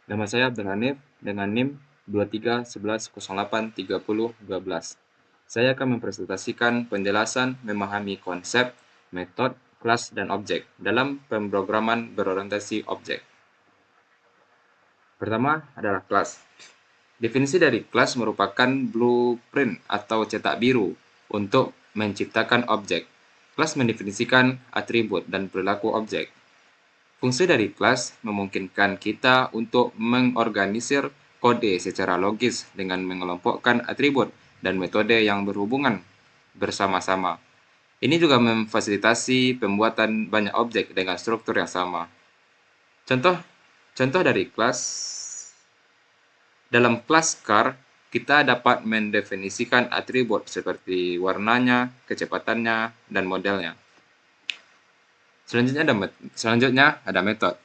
Nama saya Abdul Hanif dengan NIM 2311083012. Saya akan mempresentasikan penjelasan memahami konsep, metode, kelas, dan objek dalam pemrograman berorientasi objek. Pertama adalah kelas. Definisi dari kelas merupakan blueprint atau cetak biru untuk menciptakan objek. Kelas mendefinisikan atribut dan perilaku objek. Fungsi dari kelas memungkinkan kita untuk mengorganisir kode secara logis dengan mengelompokkan atribut dan metode yang berhubungan bersama-sama. Ini juga memfasilitasi pembuatan banyak objek dengan struktur yang sama. Contoh contoh dari kelas. Dalam kelas car, kita dapat mendefinisikan atribut seperti warnanya, kecepatannya, dan modelnya. Selanjutnya ada metode.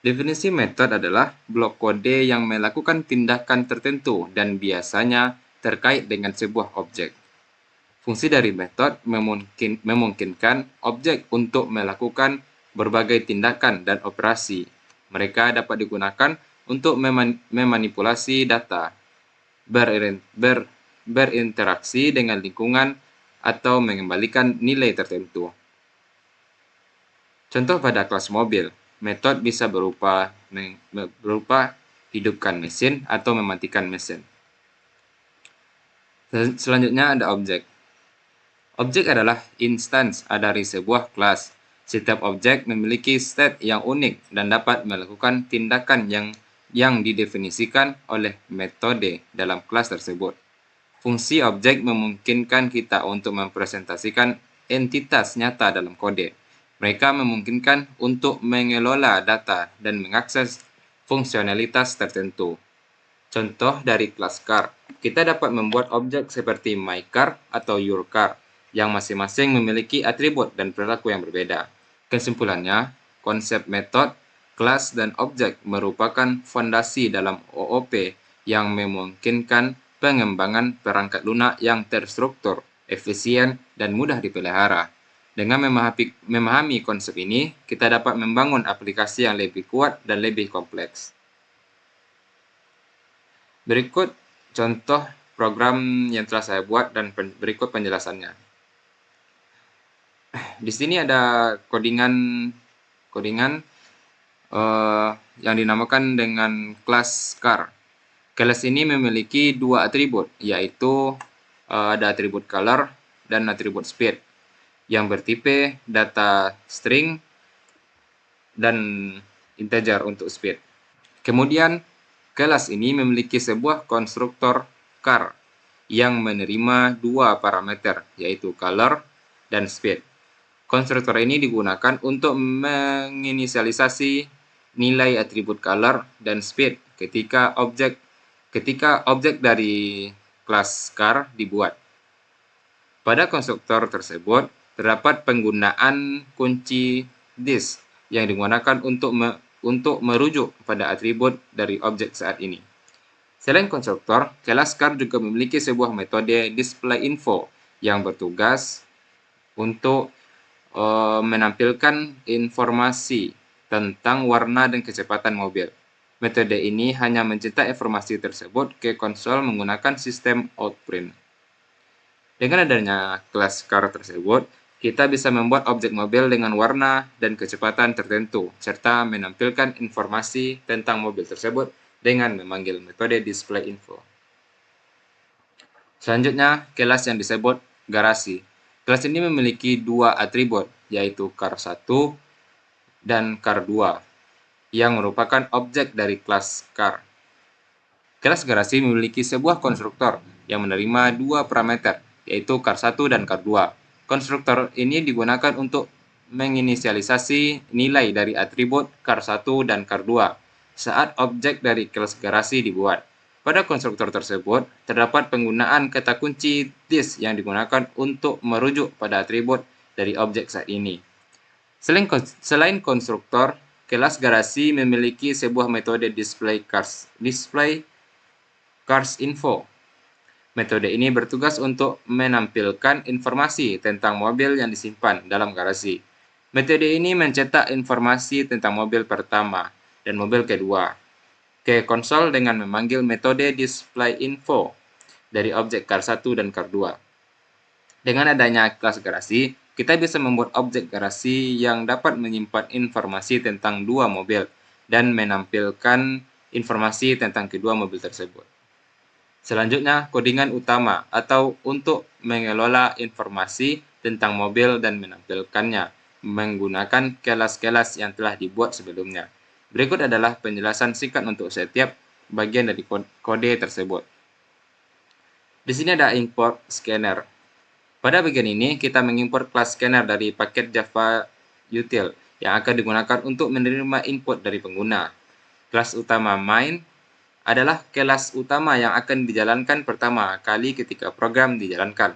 Definisi metode adalah blok kode yang melakukan tindakan tertentu dan biasanya terkait dengan sebuah objek. Fungsi dari metode memungkinkan objek untuk melakukan berbagai tindakan dan operasi. Mereka dapat digunakan untuk memanipulasi data, berinteraksi dengan lingkungan, atau mengembalikan nilai tertentu. Contoh pada kelas mobil, metode bisa berupa hidupkan mesin atau mematikan mesin. Selanjutnya ada objek. Objek adalah instance dari sebuah kelas. Setiap objek memiliki state yang unik dan dapat melakukan tindakan yang didefinisikan oleh metode dalam kelas tersebut. Fungsi objek memungkinkan kita untuk mempresentasikan entitas nyata dalam kode. Mereka memungkinkan untuk mengelola data dan mengakses fungsionalitas tertentu. Contoh dari kelas car, kita dapat membuat objek seperti my car atau your car, yang masing-masing memiliki atribut dan perilaku yang berbeda. Kesimpulannya, konsep metode, kelas, dan objek merupakan fondasi dalam OOP yang memungkinkan pengembangan perangkat lunak yang terstruktur, efisien, dan mudah dipelihara. Dengan memahami konsep ini, kita dapat membangun aplikasi yang lebih kuat dan lebih kompleks. Berikut contoh program yang telah saya buat dan berikut penjelasannya. Di sini ada codingan yang dinamakan dengan kelas car. Kelas ini memiliki dua atribut, yaitu ada atribut color dan atribut speed, yang bertipe data string dan integer untuk speed. Kemudian, kelas ini memiliki sebuah konstruktor car yang menerima dua parameter, yaitu color dan speed. Konstruktor ini digunakan untuk menginisialisasi nilai atribut color dan speed ketika objek dari kelas car dibuat. Pada konstruktor tersebut, terdapat penggunaan kunci this yang digunakan untuk merujuk pada atribut dari objek saat ini. Selain konstruktor, kelas car juga memiliki sebuah metode displayInfo yang bertugas untuk menampilkan informasi tentang warna dan kecepatan mobil. Metode ini hanya mencetak informasi tersebut ke konsol menggunakan sistem outprint. Dengan adanya kelas car tersebut, kita bisa membuat objek mobil dengan warna dan kecepatan tertentu, serta menampilkan informasi tentang mobil tersebut dengan memanggil metode displayInfo. Selanjutnya, kelas yang disebut garasi. Kelas ini memiliki dua atribut, yaitu car1 dan car2, yang merupakan objek dari kelas car. Kelas garasi memiliki sebuah konstruktor yang menerima dua parameter, yaitu car1 dan car2. Konstruktor ini digunakan untuk menginisialisasi nilai dari atribut car1 dan car2 saat objek dari kelas garasi dibuat. Pada konstruktor tersebut, terdapat penggunaan kata kunci this yang digunakan untuk merujuk pada atribut dari objek saat ini. Selain konstruktor, kelas garasi memiliki sebuah metode display cars info. Metode ini bertugas untuk menampilkan informasi tentang mobil yang disimpan dalam garasi. Metode ini mencetak informasi tentang mobil pertama dan mobil kedua. ke konsol dengan memanggil metode displayInfo dari objek car1 dan car2. Dengan adanya kelas garasi, kita bisa membuat objek garasi yang dapat menyimpan informasi tentang dua mobil dan menampilkan informasi tentang kedua mobil tersebut. Selanjutnya, kodingan utama atau untuk mengelola informasi tentang mobil dan menampilkannya menggunakan kelas-kelas yang telah dibuat sebelumnya. Berikut adalah penjelasan singkat untuk setiap bagian dari kode tersebut. Di sini ada import scanner. Pada bagian ini, kita mengimport kelas scanner dari paket Java Util yang akan digunakan untuk menerima input dari pengguna. Kelas utama main adalah kelas utama yang akan dijalankan pertama kali ketika program dijalankan.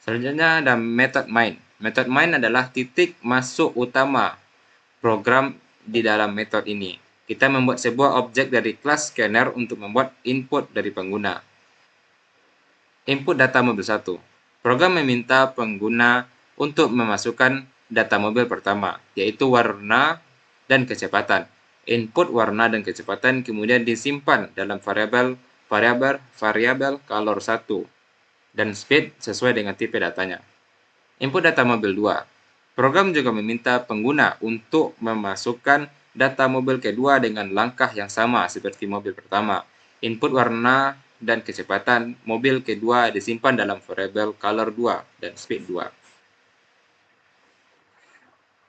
Selanjutnya ada method main. Method main adalah titik masuk utama program di dalam metode ini. Kita membuat sebuah objek dari kelas scanner untuk membuat input dari pengguna. Input data mobil 1. Program meminta pengguna untuk memasukkan data mobil pertama, yaitu warna dan kecepatan. Input warna dan kecepatan kemudian disimpan dalam variabel color 1 dan speed sesuai dengan tipe datanya. Input data mobil 2. Program juga meminta pengguna untuk memasukkan data mobil kedua dengan langkah yang sama seperti mobil pertama. Input warna dan kecepatan mobil kedua disimpan dalam variabel color 2 dan speed 2.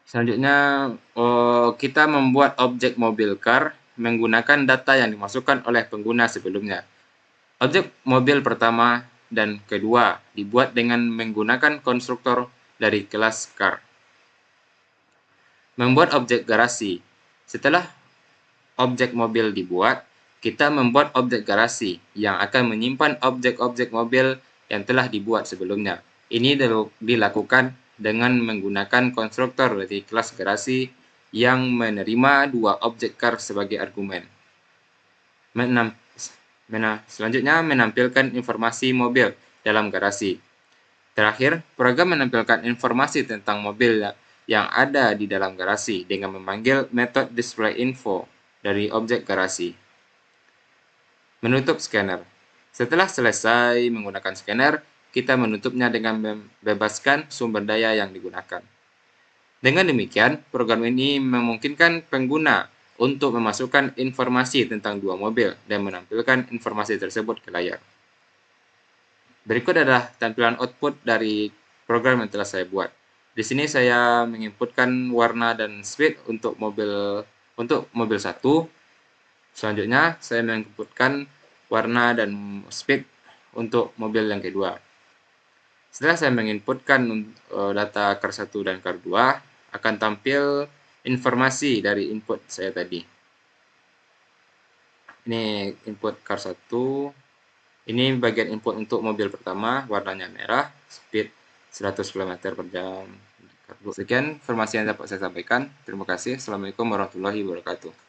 Selanjutnya, kita membuat objek mobil car menggunakan data yang dimasukkan oleh pengguna sebelumnya. Objek mobil pertama dan kedua dibuat dengan menggunakan konstruktor dari kelas car. Membuat objek garasi. Setelah objek mobil dibuat, kita membuat objek garasi yang akan menyimpan objek-objek mobil yang telah dibuat sebelumnya. Ini dilakukan dengan menggunakan konstruktor dari kelas garasi yang menerima dua objek car sebagai argumen. Selanjutnya, menampilkan informasi mobil dalam garasi. Terakhir, program menampilkan informasi tentang mobil yang ada di dalam garasi dengan memanggil metode displayInfo dari objek garasi. Menutup scanner. Setelah selesai menggunakan scanner, kita menutupnya dengan membebaskan sumber daya yang digunakan. Dengan demikian, program ini memungkinkan pengguna untuk memasukkan informasi tentang dua mobil dan menampilkan informasi tersebut ke layar. Berikut adalah tampilan output dari program yang telah saya buat. Di sini saya menginputkan warna dan speed untuk mobil 1. Selanjutnya, saya menginputkan warna dan speed untuk mobil yang kedua. Setelah saya menginputkan data car1 dan car2, akan tampil informasi dari input saya tadi. Ini input car1. Ini bagian input untuk mobil pertama, warnanya merah, speed 100 km/jam. Sekian informasi yang dapat saya sampaikan. Terima kasih. Assalamualaikum warahmatullahi wabarakatuh.